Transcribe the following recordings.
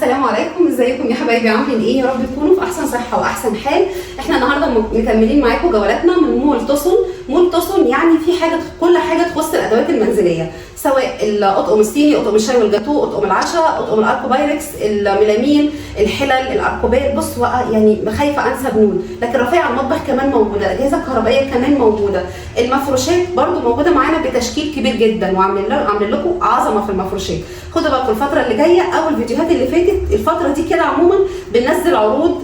السلام عليكم، ازيكم يا حبايبي؟ عاملين ايه؟ يا رب تكونوا في احسن صحه واحسن حال. احنا النهارده مكملين معاكم جولاتنا من مول توسون. مول توسون يعني في حاجه، كل حاجه تخص الادوات المنزليه، سواء الاطقم الصيني، اطقم الشاي والجاتو، اطقم العشاء، اطقم الاركوبايركس، الميلامين، الحلل، الاركوبات. بص بقى، يعني خايفه انسى بنود، لكن رفايع المطبخ كمان موجوده، الاجهزه الكهربائيه كمان موجوده، المفروشات برده موجوده معانا بتشكيل كبير جدا، وعاملين لكم عظمه في المفروشات. خدوا بالكم الفتره اللي جايه او الفيديوهات اللي فاتت، الفتره دي كده عموما بننزل عروض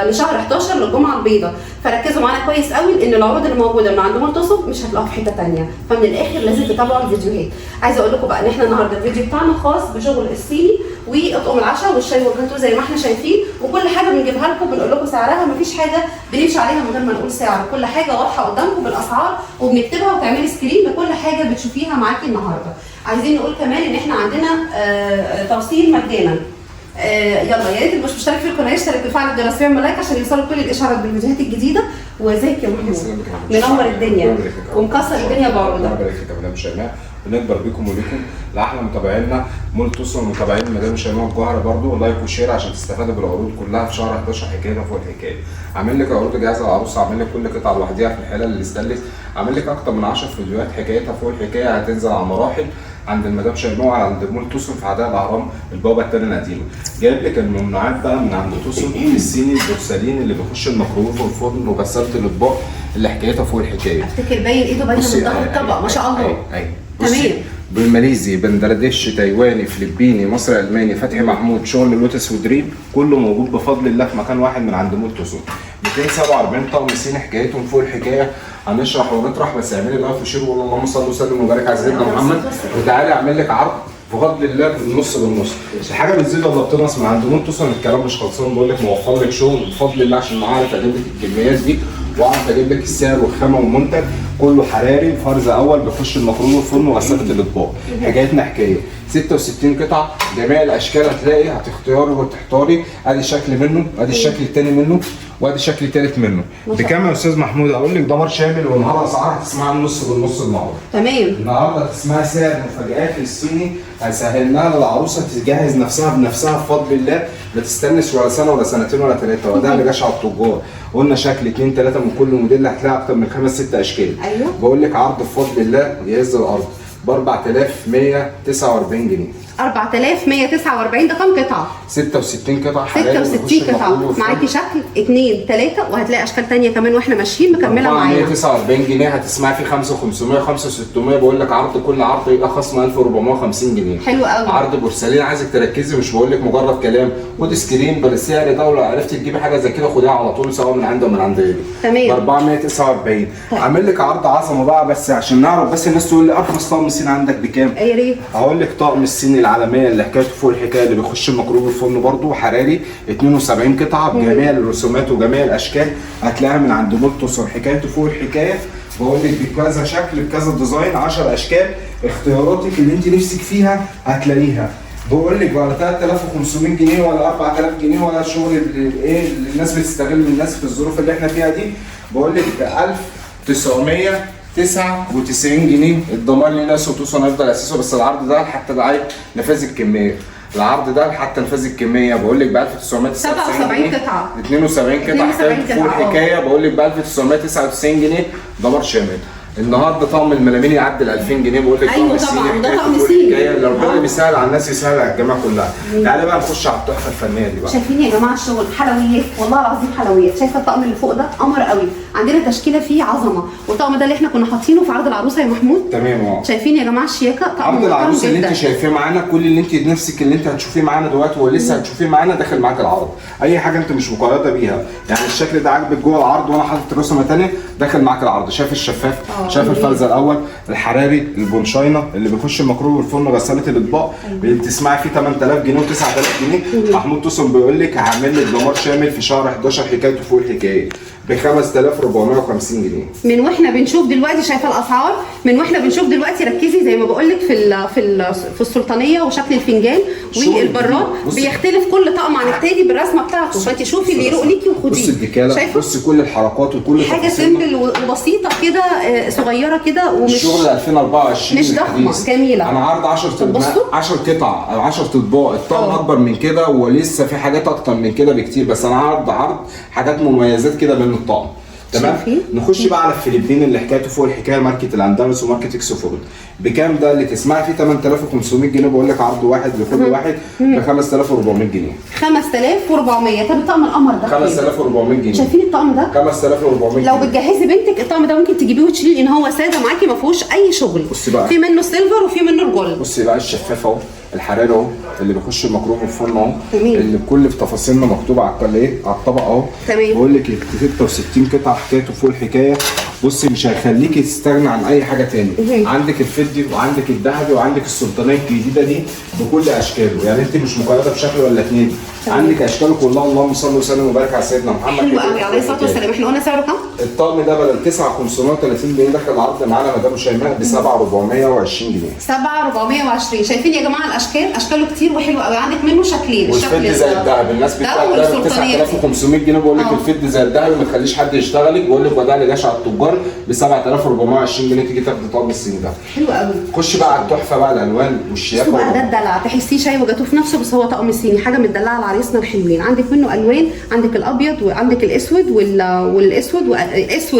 لشهر 11 للجمعه البيضاء، فركزوا معانا كويس قوي لان العروض اللي موجوده من عند مول توسون مش هتلاقوها في حته ثانيه، فمن الاخر لازم تتابعوا الفيديوهات. عايزه اقول لكم بقى ان احنا النهارده الفيديو بتاعنا خاص بشغل الصيني واطقم العشاء والشاي والجاتو زي ما احنا شايفين، وكل حاجه بنجيبها لكم بنقول لكم سعرها، مفيش حاجه بنمشي عليها من غير ما نقول سعر، كل حاجه واضحه قدامكم بالاسعار وبنكتبها وتعملي سكرين لكل حاجه بتشوفيها معاكي النهارده. عايزين نقول كمان ان احنا عندنا توصيل مجانا. يلا يا ريت اللي مش مشترك في القناه يشترك ويفعل الجرس ويعمل لايك عشان يوصلوا كل الاشعارات بالفيديوهات الجديده. وازيك يا محمود؟ منور الدنيا ومكسر الدنيا بعروضك. الله يبارك فيك يا مدام شيماء، ونكبر بيكم وليكم لاحلى متابعينا مول توسون ومتابعين مدام شيماء الجوهره. برضو لايك وشير عشان تستفادوا بالعروض كلها في شهر 11. حكايه فوق الحكايه. عامل لك عروض جاهزه للعروسه، عامل لك كل قطعه لوحديها في الحلل اللي استلت، عامل لك اكتر من 10 فيديوهات حكايتها فوق الحكايه هتنزل على مراحل عند المدام شيماء عند مول توسون في عداء الاهرام البوابه الثانيه القديمه. جايب لك الممنوعات بقى من عند توسون، الصيني البورسلين اللي بيخش الميكروويف والفرن وغساله الاطباق اللي حكايتها فوق الحكايه. افتكر باين ايده باينه من ظهر الطبق ما شاء الله. ايوه تمام. بالماليزي، بنجلاديش، تايواني، فلبيني، مصري، الماني، فتحي محمود، شغل لوتس ودريم، كله موجود بفضل الله في مكان واحد من عند مول توسون. 247 طقم صيني حكايتهم فوق الحكايه. هنشرح ونطرح، بس اعملي لايك وشير وقول اللهم صل وسلم وبارك على سيدنا محمد، وتعالي اعمل لك عرض بفضل الله بالنص بالنص. الحاجه بتزيد ولا بتنقص من عند مول توسون الكلام مش خلصان، بقول لك موفر لك شغل بفضل الله عشان اعرف اجيب لك الكميات دي واعرف اجيب لك السعر والخامه والمنتج كله حراري فرز اول بيخش المفروم والفرن وغساله الاطباق. حكايتنا حكايه 66 قطعه جميع الاشكال، هتلاقي هتختاري وتحتاري. ادي شكل منه، ادي الشكل الثاني منه، وادي الشكل الثالث منه. بكام يا استاذ محمود؟ اقول لك دمار شامل، والنهارده اسعار هتسمعها النص بالنص النهارده. تمام. النهارده هتسمعي سعر مفاجآت للصيني هسهلناها للعروسه تجهز نفسها بنفسها بفضل الله، ما تستنش ولا سنه ولا سنتين ولا ثلاثه، وده اللي جاش على التجار. قلنا شكل 2 3 من كل موديل هتلاقي اكتر من 5 6 اشكال. ايوه. بقول لك عرض بفضل الله يهز الارض ب 4149 جنيه. 4149 ده كام قطعه؟ 66 قطعه 66 قطعه، معاكي شكل 2 3 وهتلاقي اشكال ثانيه كمان واحنا ماشيين مكمله معايا. 449 جنيه هتسمعي فيه 5500 5600. بقول لك عرض، كل عرض يبقى خصم 1450 جنيه. حلو قوي. عرض بورسلين، عايزك تركزي، مش بقول لك مجرد كلام، خد سكرين بالسعر ده، ولو عرفت تجيبي حاجه زي كده خديها على طول سواء من عندي ومن عند غيري. تمام. ب 449. عامل لك عرض عظمه بقى، بس عشان نعرف بس الناس تقول لي ارخص طقم الصيني عندك بكام؟ يا ريت. هقول لك طقم الصيني العالميه اللي حكايته فوق الحكايه اللي بيخش الميكروويف والفرن برده حراري 72 قطعه بجميع الرسومات وجميع الاشكال، هتلاقيها من عند مول توسون. حكايته فوق الحكايه بقول لك بكذا شكل بكذا ديزاين 10 اشكال، اختياراتك اللي انت نفسك فيها هتلاقيها. بقول لك ولا 3500 جنيه ولا 4000 جنيه ولا شغل ايه اللي الناس بتستغل الناس في الظروف اللي احنا فيها دي. بقول لك ب 1999 جنيه. الضمان ليه ناس وتوصل هيفضل اساسه، بس العرض ده حتى دعايه نفاذ الكميه. العرض ده حتى نفاذ الكميه بقول لك ب 1999 جنيه. 77 قطعه 72 قطعه فوق الحكايه بقول لك ب 1999 جنيه دمار شامل. النهارده طقم الملامين يعدي ال 2000 جنيه. بقول لك ايوه طبعا ده طقم صيني. ربنا بيسهل على الناس يسهل على الجماعه كلها. تعالى بقى نخش على التحفه الفنيه دي بقى. شايفين يا جماعه الشغل حلويات، والله العظيم حلويات. شايفه الطقم اللي فوق ده قمر قوي، عندنا تشكيله فيه عظمه، والطقم ده اللي احنا كنا حاطينه في عرض العروسه يا محمود. تمام. شايفين يا جماعه الشياكه، طقم عرض العروسه اللي جدا. انت شايفاه معانا، كل اللي انت نفسك اللي انت هتشوفيه معانا دلوقتي ولسه هتشوفيه معانا داخل معاك العرض. اي حاجه انت مش مقيده بيها، يعني الشكل ده عاجبك جوه العرض وانا حاطط رسمه ثانيه داخل معاك العرض. شايف الشفاف، شايف الفلزه الاول، الحراري، البونشاينه اللي بيخش الميكروويف والفرن غساله الاطباق، بتسمعي فيه 8000 جنيه و9000 جنيه. محمود توسون بيقول لك هعمل لك دمار شامل في شهر 11. حكايته فوق الحكايه ب 5450 جنيه. من واحنا بنشوف دلوقتي شايفه الاسعار، من واحنا بنشوف دلوقتي ركزي زي ما بقول لك في السلطانيه وشكل الفنجان والبراد بيختلف كل طقم عن التاني بالرسمه بتاعته، فانت شوفي اللي يروق ليكي وخديه. بصي الديكاله، بصي كل الحركات وكل حاجه سيمبل وبسيطه كده، صغيره كده، ومش الشغل 2024 مش ضخمه، جميله. انا عارض 10 قطع او 10 اطباق، الطقم اكبر من كده ولسه في حاجات اكتر من كده بكتير، بس انا عرض حاجات مميزات كده من الطقم. تمام. نخش بقى على الفلبين اللي حكايته فوق الحكايه، ماركه الاندلس وماركه اكسفورد. بكام ده اللي تسمعي فيه؟ 8500 جنيه. بقول لك عرض واحد لكل واحد ب 5400 جنيه. 5400. طب الطقم القمر ده 5400 جنيه. شايفين الطقم ده 5400 جنيه. لو بتجهزي بنتك الطقم ده ممكن تجيبيه وتشيليه، ان هو ساده معاكي ما فيهوش اي شغل. بصي بقى، في منه السيلفر وفي منه الجولد. بصي بقى الشفاف اهو، الحراري اهو، اللي بيخش المكروه في الفرن اهو، اللي بكل في تفاصيلنا مكتوبه على الطبق اهو. تمام. بقول لك 66 قطعه حكايته فوق الحكايه. بصي مش هيخليكي تستغنى عن اي حاجه تاني. عندك الفضي وعندك الذهبي وعندك السلطانيه الجديده دي بكل اشكاله، يعني انت مش مقيده بشكل ولا اتنين، عندك اشكاله كلها. اللهم صل وسلم وبارك على سيدنا محمد. حلو قوي عليه الصلاه والسلام. احنا قلنا سعره كام؟ الطقم ده بدل 9530 جنيه داخل العرض معانا مدام شيماء ب 7420 جنيه. 7420. شايفين يا جماعه الاشكال؟ اشكاله كتير وحلوه قوي. عندك منه شكلين، والفضي زي الذهب. الناس بتبيع الذهب ب 9500 جنيه، بقول لك الفضي زي الذهب ما تخليش حد يشتغلك. بقول لك وداع لجشع التجار ب 7420 جنيه تيجي تاخدي طقم الصيني ده. حلو قوي. خش بقى على التحفه بقى، الالوان والشياكه بقى ده الدلع، تحسيه شاي وجاتوه في نفسه، بس هو طقم الصيني، حاجه متدلعه لعريسنا الحلوين. عندك منه الوان، عندك الابيض وعندك الاسود والاسود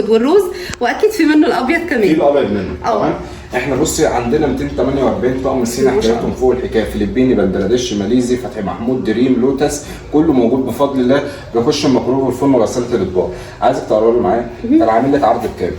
والروز، واكيد في منه الابيض كمان. في الابيض منه تمام. احنا بصي عندنا 248 طقم صيني حكايتهم فوق الحكايه، فلبيني، بنجلاديش، ماليزي، فتحي محمود، دريم، لوتس، كله موجود بفضل الله. بيخش الميكرويف والفرن وغساله الاطباق. عايزك تقربي معايا، انا عامل لك عرض بكام؟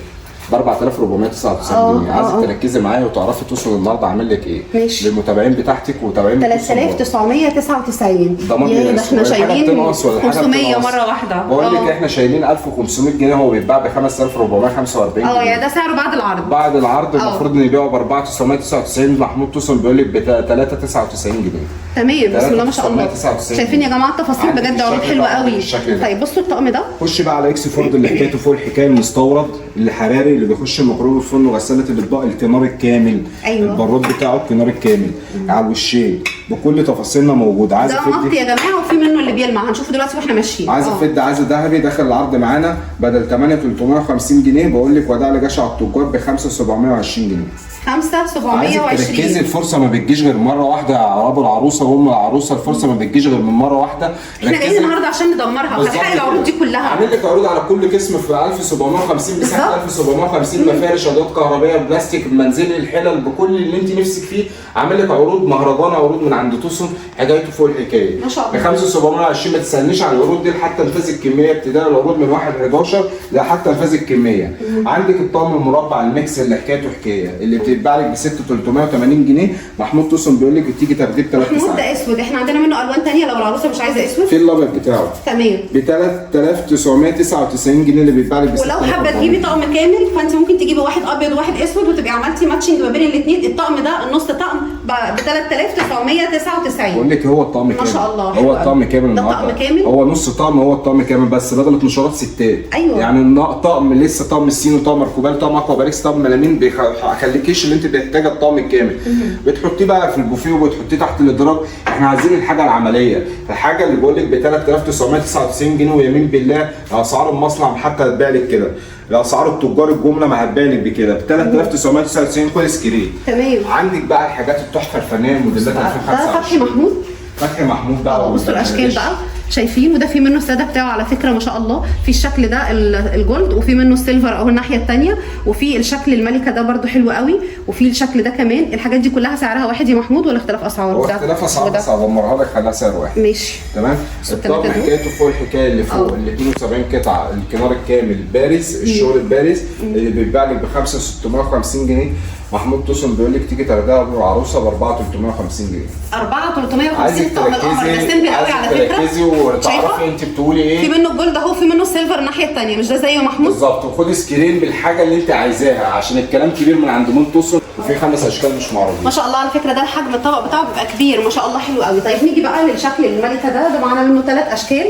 ب 4499 جنيه. عايزك تركزي معايا وتعرفي توصل النهارده عامل لك ايه. ماشي. للمتابعين بتاعتك ومتابعين 3999. ضمان ده احنا شايلين 500 مره واحده. بقول لك احنا شايلين 1500 جنيه، هو بيتباع ب 5445 جنيه. يعني ده سعره بعد العرض. بعد العرض المفروض نبيعه ب 4999. محمود توصل بيقول لك ب 399 جنيه. تمام. بسم الله ما شاء الله. شايفين يا جماعه التفاصيل بجد عروض حلوه قوي. طيب بصوا الطقم ده، خش بقى على اكس فورد اللي حكايته فوق الحكايه، المستورد الحراري اللي بيخش الميكرويف الفرن وغساله الاطباق، الكنار الكامل. ايوه. البراد بتاعه الكنار الكامل على الوشين بكل تفاصيلنا موجود. عايز ده نط يا جماعه، وفي منه اللي بيلمع، هنشوفه دلوقتي واحنا ماشيين. عايز فضه، عايز ذهبي، داخل العرض معانا بدل 8350 جنيه. بقول لك وداع لجشع التجار ب 5720 جنيه. 5720. عايزك تركزي، الفرصه ما بتجيش غير مره واحده يا عراب العروسه وام العروسه، الفرصه ما بتجيش غير من مره واحده. احنا جايين النهارده عشان ندمرها ونحقق العروض دي كلها. عامل لك عروض على كل قسم في 1750 بسعر 1750. مفارش، ادوات كهربائيه، بلاستيك، منزلي، الحلل، بكل اللي انت نفسك فيه. عامل لك عروض مهرجان، عروض من عند توسن حكايته فوق الحكايه ما شاء الله. ب 5720. ما تسالنيش عن العروض دي حتى نفاذ الكميه، ابتداء العروض من 1/11 لحتى نفاذ الكميه. عندك الطقم المربع الميكس اللي حكايته حكايه، اللي بتتباع لك ب 6380 جنيه. محمود توسن بيقول لك بتيجي تاخديه ب 3 محمود ده اسود، احنا عندنا منه الوان ثانيه لو العروسه مش عايزه اسود. في الابيض بتاعه تمام ب 3999 جنيه اللي بيتباع لك ب 6. ولو حابه تجيبي طقم كامل فانت ممكن تجيبي واحد ابيض وواحد اسود وتبقي عملتي ماتشنج ما بين الاثنين. الطقم ده النص طقم ب 3999. بقول لك هو الطقم كامل. ما شاء الله. هو الطقم كامل ده النهارده. طقم كامل. هو نص طقم، هو الطقم كامل بس بدل 12 ستات. ايوه. يعني طقم لسه طقم الصين وطقم ركوبال، طقم اكوا باريكس، طقم ملامين، بيخليكيش اللي انت محتاجه الطقم الكامل. بتحطيه بقى في البوفيه وبتحطيه تحت الادراج. احنا عايزين الحاجه العمليه، الحاجه اللي بقول لك ب 3999 جنيه، ويمين بالله اسعار المصنع حتى هتبيع لك كده، الاسعار التجار الجمله ما هتبيع لك بكده ب 3999 كل سكرين. تمام. عندك بقى الحاجات التحفه الفنيه الموديلات 2025. ده فتحي محمود. فتحي محمود بقى. بصوا الاشكال بقى شايفين، وده في منه الساده بتاعه على فكره ما شاء الله. في الشكل ده الجولد، وفي منه السيلفر او الناحيه الثانيه، وفي الشكل الملكه ده برده حلو قوي، وفي الشكل ده كمان. الحاجات دي كلها سعرها واحد يا محمود ولا اختلاف اسعار؟ هو اختلاف اسعار بس هدمرها لك خليها سعر واحد. ماشي تمام. الطقم حكايته فوق الحكايه اللي فوق ال 72 قطعه، الكنار الكامل بارز، الشغل البارز اللي بيتباع لك ب 5650 جنيه. محمود توسن بيقول لك تيجي تاخديها بالعروسه ب 4350 جنيه. 4350 طقم القمر ده سيمبل قوي على فكره. تركزي وتعرفي انت بتقولي ايه. في منه الجولد اهو، في منه السيلفر الناحيه الثانيه، مش ده زي محمود؟ بالظبط. وخدي سكرين بالحاجه اللي انت عايزاها عشان الكلام كبير من عند محمود توسن، وفي 5 اشكال مش معروضين. ما شاء الله على فكره. ده الحجم الطبق بتاعه بيبقى كبير ما شاء الله، حلو قوي. طيب نيجي بقى للشكل الملكه ده معانا منه 3 اشكال.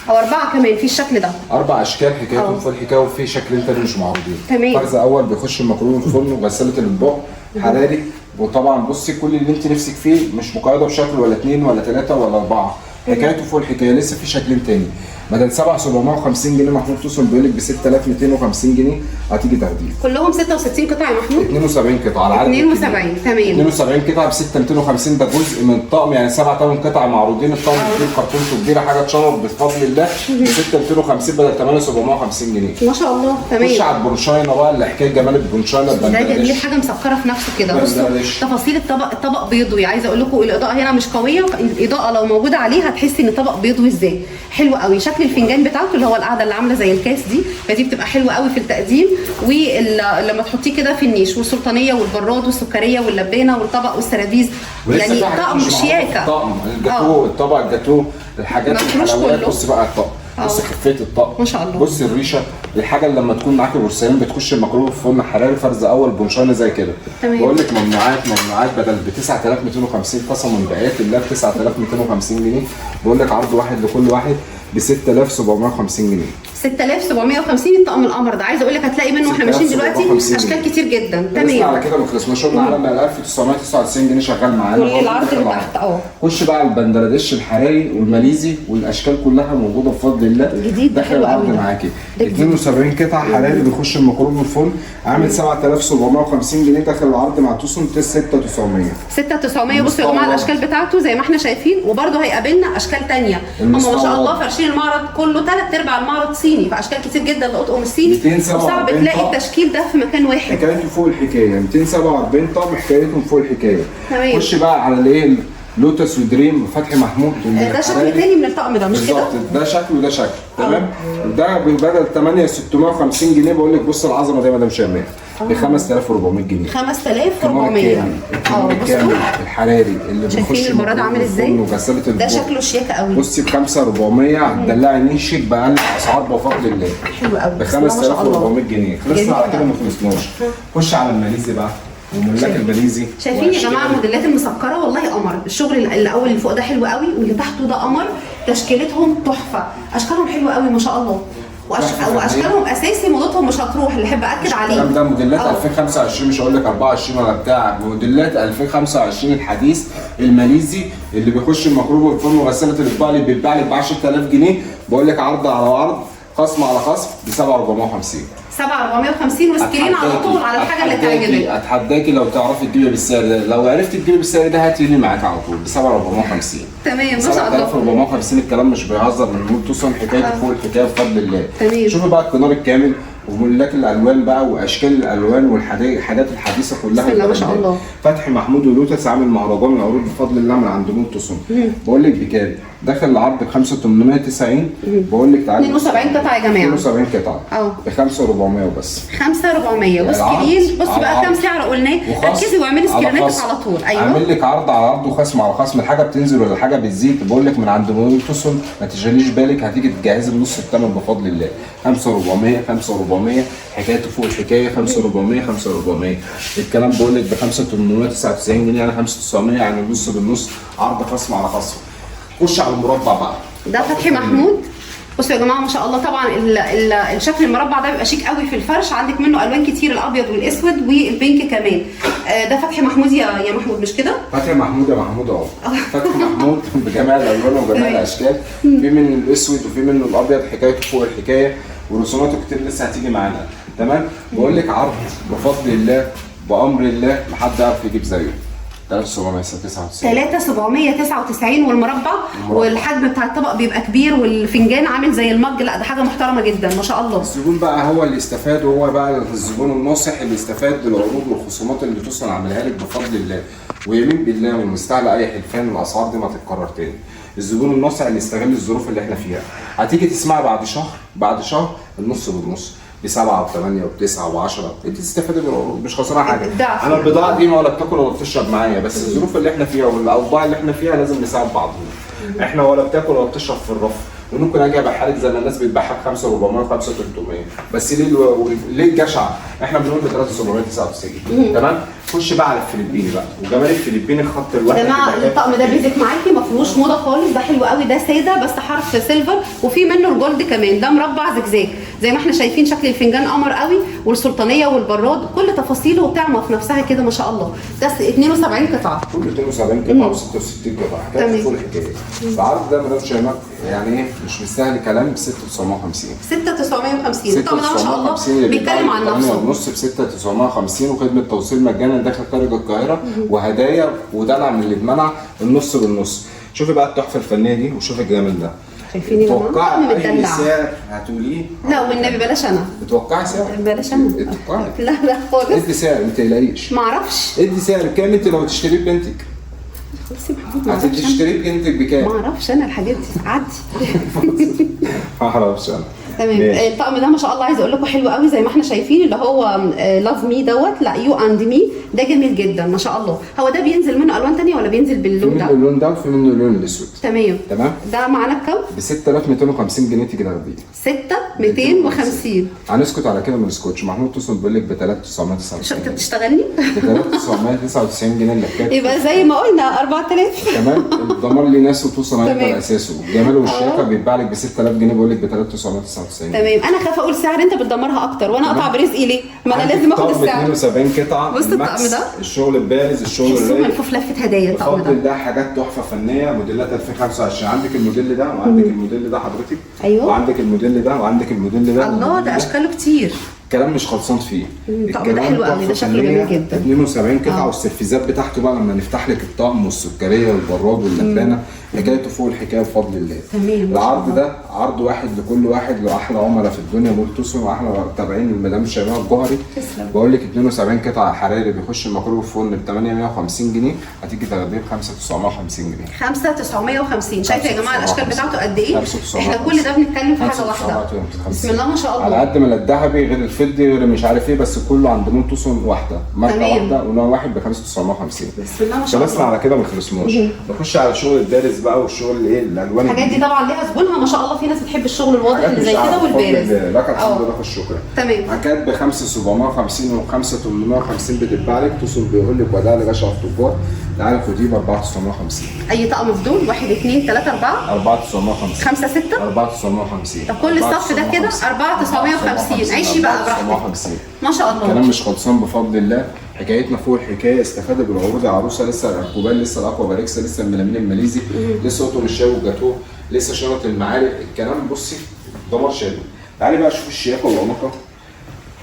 او 4 كمان في الشكل ده. 4 اشكال حكايتهم في الحكايه، وفي شكلين تاني مش معروضين. تمام. فرز اول بيخش المكرونه الفرن وغساله الاطباق حراري. وطبعا بصي كل اللي انت نفسك فيه، مش مقيده بشكل ولا 2 ولا 3 ولا 4. حكايته فوق الحكايه. لسه في شكلين تاني بدل 7,750 جنيه محمود توصل بيقول لك ب 6,250 جنيه هتيجي تاخديه. كلهم 66 قطعه يا محمود؟ 72 قطعه على عدد 72 تمام. 72 قطعه ب 6,250. ده جزء من الطقم، يعني 8 قطع معروضين. الطقم كبير، كرتونته كبيره، حاجه تشرف بفضل الله. ب 6,250 بدل 8,750 جنيه. ما شاء الله تمام. خش على البرونشاينا بقى، اللي حكايه جمال البرونشاينا ده جميل، حاجه مسكره في نفسه كده. بصوا تفاصيل الطبق بيضوي. عايزه اقول لكم الاضاءه هنا مش قويه، الاضاءه لو موجوده عليه هتحسي ان الطبق بيضوي ازاي. حلو قوي. شكل الفنجان بتاعته اللي هو القاعده اللي عامله زي الكاس دي، فدي بتبقى حلوه قوي في التقديم. ولما تحطيه كده في النيش، والسلطانيه والبراد والسكريه واللبانه والطبق والسرابيز، يعني طقم شياكه. الطقم الجاتوه، الطبق الجاتوه، الحاجات الحلويات. بص بقى الطقم، بص خفيه الطقم ما شاء الله. بص الريشه، الحاجه اللي لما تكون معاكي بورسلين بتخش المكرونه في فرن حراري فرز اول بونشانه زي كده. بقول لك ممنوعات بدل ب 9,250 قسما بآيات الله ب 9,250 جنيه. بقول لك عرض واحد لكل واحد ب 6,750 جنيه. 6,750 الطقم القمر ده. عايزه اقول لك هتلاقي منه واحنا ماشيين دلوقتي اشكال كتير جدا. تمام. على كده ما خلصناش. قلنا على 1,999 جنيه شغال معانا. والعرض اللي تحت خش بقى على البندرديش الحراري والماليزي، والاشكال كلها موجوده بفضل الله. جديد ده حلو قوي معاكي. 72 قطعه حراري بيخش المكرونه الفرن، عامل 7,750 جنيه. داخل العرض مع توسن 6,900. 6,900. بصوا يا جماعه الاشكال بتاعته زي ما احنا شايفين، وبرده هيقابلنا اشكال ثانيه. هم ما شاء الله فرشين المعرض كله 3/4 المعرض صيني، فاشكال كتير جدا للاطقم الصيني. صعب تلاقي التشكيل ده في مكان واحد. حكايته فوق الحكايه. 247 طقم حكايتهم فوق الحكايه. تمام. خش بقى على الايه، لوتس ودريم فتحي محمود. ده شكل تاني من الطقم ده مش كده؟ بالظبط، ده شكل وده شكل. تمام. ده بدل 8,650 جنيه بقول لك بص العظمه دي يا مدام شيماء ب 5,400 جنيه. 5,400. الكامل الحراري اللي بيخش. شايفين البراد عامل ازاي؟ ده شكله شياكه قوي. بصي ب 5,400 هتدلعي نيشك باقل اسعار بفضل الله. حلو قوي. ب 5,400 جنيه. خلصنا على كده ما خلصناش. خش على الماليزي بقى وملاك الباليزي. شايفين يا جماعه الموديلات المسكره والله قمر. الشغل اللي اول اللي فوق ده حلو قوي، واللي تحته ده قمر. تشكيلتهم تحفه، اشكالهم حلوه قوي ما شاء الله. واشكالهم اساسي، موضتهم مش هتروح، اللي احب اكد عليه. الكلام ده موديلات 2025، مش هقول لك 24 ولا بتاع. موديلات 2025 الحديث الماليزي اللي بيخش المكروه والفرن وغساله الاطباق اللي بيتباع لك ب 10,000 جنيه. بقول لك عرض على عرض، خصم على خصم ب 7,450. 7,450 وسكرين على طول على الحاجه اللي تعجبك. اتحداكي لو تعرفي تجيبي بالسعر ده. لو عرفتي تجيبي بالسعر ده هاتي لي معاك على طول ب 7,450. تمام ما شاء الله. 7,450. الكلام مش بيهزر من مول توصل حكايته فوق الحكايه بفضل الله. تمام. شوفي بقى الكنار الكامل وملاك الالوان بقى واشكال الالوان والحاجات الحديثه كلها. بسم الله ما شاء الله. فتحي محمود ولوتس عامل مهرجان العروض بفضل الله من عند مول توصل. بقول لك بكام؟ داخل العرض ب 5,890. بقول لك تعالي 72 قطعه يا جماعه. 72 قطعه ب 5,400 وبس. 5,400 وسكرين. بصي بقى كام سعر قلناه. ركزي واعملي سكرينات على طول. ايوه عامل لك عرض على عرض وخصم على خصم. الحاجه بتنزل ولا الحاجه بتزيد. بقول لك من عند مول توصل ما تشغليش بالك، هتيجي تجهزي بنص الثمن بفضل الله. 5,400 5,400 حكايته فوق الحكايه. 5,400 5,400. الكلام بقول لك ب 5,899 جنيه يعني 5,900 يعني نص بالنص. عرض خصم على خصم. خش على المربع بقى. ده فتحي محمود. بصوا يا جماعه ما شاء الله. طبعا الشكل المربع ده بيبقى شيك قوي في الفرش. عندك منه الوان كتير، الابيض والاسود والبينك كمان. ده فتحي محمود يا محمود مش كده؟ فتحي محمود يا محمود اهو. فتحي محمود بجميع الالوان وجميع الاشكال. في منه الاسود وفي منه الابيض. حكايته فوق الحكايه ورسوماته كتير لسه هتيجي معانا. تمام. بقول لك عرض بفضل الله بامر الله ما حد يعرف يجيب زيه. 3,799 والمربع. والحجم بتاع الطبق بيبقى كبير، والفنجان عامل زي المج. لا ده حاجه محترمه جدا ما شاء الله. الزبون بقى هو اللي استفاد، وهو بقى الزبون الناصح اللي استفاد بالعروض والخصومات اللي توصل عاملها لك بفضل الله. ويمين بالله والمستعلى اي حلفان الاسعار دي ما تتكرر تاني. الزبون الناصح اللي يستغل الظروف اللي احنا فيها. هتيجي تسمع بعد شهر النص بالنص ب7 و8 و9 و10. انت تستفادي بالعروض مش خسرانه حاجه. انا البضاعه دي ولا بتاكل ولا بتشرب معايا، بس الظروف اللي احنا فيها والاوضاع اللي احنا فيها لازم نساعد بعضنا. احنا ولا بتاكل ولا بتشرب في الرف، وممكن اجي ابيعها لك زي ما الناس بتبيعها ب 5400 و 5300. بس ليه الجشع؟ احنا بنقول ب 3799. تمام. خش بقى على الفلبيني بقى، وجمال الفلبيني الخط الواحد. يا جماعه الطقم ده بيزك معاكي ما فيهوش موضه خالص، ده حلو قوي، ده ساده بس حرف سيلفر، وفي منه الجولد كمان، ده مربع زجزاج زي ما احنا شايفين. شكل الفنجان قمر قوي، والسلطانيه والبراد كل تفاصيله وبتعمل في نفسها كده ما شاء الله. ده 72 قطعه، كل 72 قطعه و66 قطعه، حكايه فول الحكايه. العرض ده مدام شيماء يعني ايه مش مستاهل كلام، ب 6950. 6950 الطقم ده ما شاء الله بيتكلم عن نفسه. ونص ب 6950، وخدمه توصيل مجانا داخل خارج القاهره، وهدايا ودلع من اللي اتمنع النص بالنص. شوفي بقى التحفه الفنيه دي، وشوفي الجمال ده. شايفين يا جماعه؟ توقعي اي سعر هتقوليه؟ لا والنبي بلاش انا. بتوقعي سعر؟ بلاش انا. اتوقعي. لا خالص. ادي سعر ما تقلقيش. ما اعرفش. ادي سعر كام انت لو تشتريه ببنتك؟ هتشتريه ببنتك بكام؟ ما اعرفش انا الحاجات دي، عدي. ما اعرفش انا. تمام. الطقم ده ما شاء الله عايزه اقول لكم حلو قوي زي ما احنا شايفين، اللي هو لاف مي دوت، لا يو اند مي، ده جميل جدا ما شاء الله. هو ده بينزل منه الوان ثانيه ولا بينزل باللون ده؟ في منه اللون ده وفي منه اللون الاسود. تمام. تمام. ده معانا بكام؟ ب 6250 جنيه تيجي تاخديه. 6250. هنسكت على كده ما نسكتش. محمود توصل بيقول لك ب 3999. انت بتشتغلني؟ ب 3999 جنيه اللكات. يبقى زي ما قلنا 4000. تمام. الضمان ليه ناس وتوصل هيبقى اساسه. الجمال والشياكه بيتباع لك ب 6000 جنيه، بقول لك ب 3999. تمام. انا خايفه اقول سعر انت بتدمرها اكتر وانا اقطع برزقي ليه؟ ما انا لازم اخد السعر. 72 قطعه. بص الطقم ده الشغل البارز، الشغل الرايق، ملفوف لفه هدايا. الطقم بفضل ده حاجات تحفه فنيه، موديلات 2025. عندك الموديل ده وعندك الموديل ده حضرتك. ايوه. وعندك الموديل ده وعندك الموديل ده. الله ده اشكاله كتير. الكلام مش خلصان فيه. الطقم ده حلو قوي، ده شكله جميل جدا. 72 قطعه والسرفيزات بتاعته بقى لما نفتح لك الطقم والسكريه والبراد واللبانه، حكايته فوق الحكايه بفضل الله. تمام. العرض ده عرض واحد لكل واحد، لاحلى عملاء في الدنيا مول توسون، واحلى تابعين المدام شيماء الجوهري. بقول لك 72 قطعه حراري بيخش الميكرويف الفرن ب 850 جنيه، هتيجي تاخديه ب 5950 جنيه. 5950. شايفه يا جماعه الاشكال بتاعته قد ايه؟ احنا كل ده بنتكلم في حاجه واحده. بسم الله ما شاء الله. على قد ما الذهبي غير الفضي غير مش عارف ايه، بس كله عند مول توسون واحده، ماركه واحده ونوع واحد ب 5950. بسم الله ما شاء الله. خلصنا على كده ما خلصناش. نخش على شغل الدارس بقى والشغل ايه الالوان. الحاجات دي طبعا ليها زبونها ما شاء الله، في ناس بتحب الشغل الواضح اللي زي كده والبارز. لك الحمد لله الشكر. تمام. حاجات ب 5750 و 5850 بتتباع لك. توصل بيقول لك وداع لباشا التجار، تعالى خديه ب 4950. اي طقم في دول 1 2 3 4 4950 5 6 4950. طب كل الصف ده كده 4950. عيشي بقى براحتك ما شاء الله. الكلام مش خلصان بفضل الله. حكايتنا فوق الحكايه. استفاد بالعروض يا عروسه. لسه الكوبان، لسه الاكوا باريكسا، لسه الملامين الماليزي، لسه قطن الشاي والجاتوه، لسه شنط المعالق. الكلام بصي دمار شامل. تعالي بقى شوفي الشياكه والاناقه.